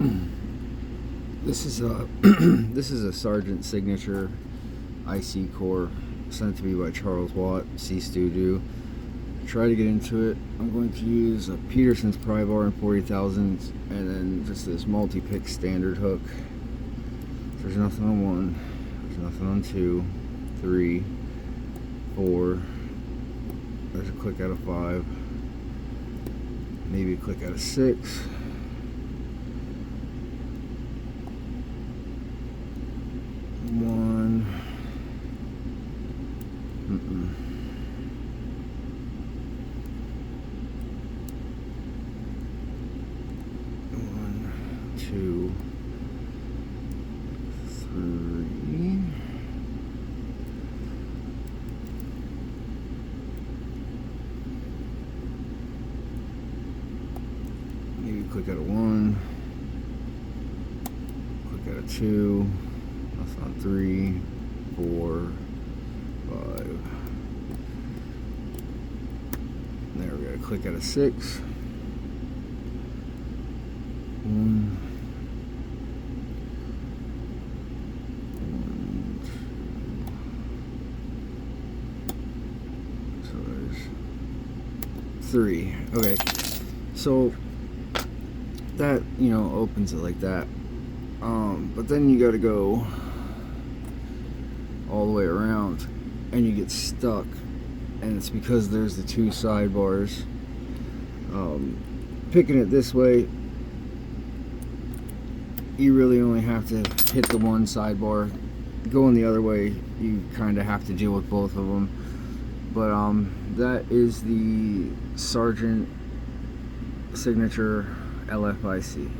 This is a this is a Sargent signature IC core sent to me by Charles Watt, C Studio. Try to get into it. I'm going to use a Peterson's pry bar in 40,000 and then just this multi-pick standard hook. There's nothing on 1, there's nothing on 2, 3, 4. There's a click out of 5, maybe a click out of 6. One. One, 2, 3. Maybe click out of 1. Click out of 2. That's on 3, 4, 5. There we go. Click out of 6. 1, 2. So there's 3. Okay. So that, opens it like that. But then you got to go all the way around and you get stuck, and it's because there's the 2 sidebars. Picking it this way, you really only have to hit the 1 sidebar. Going the other way, you kind of have to deal with both of them. But that is the Sargent signature lfic.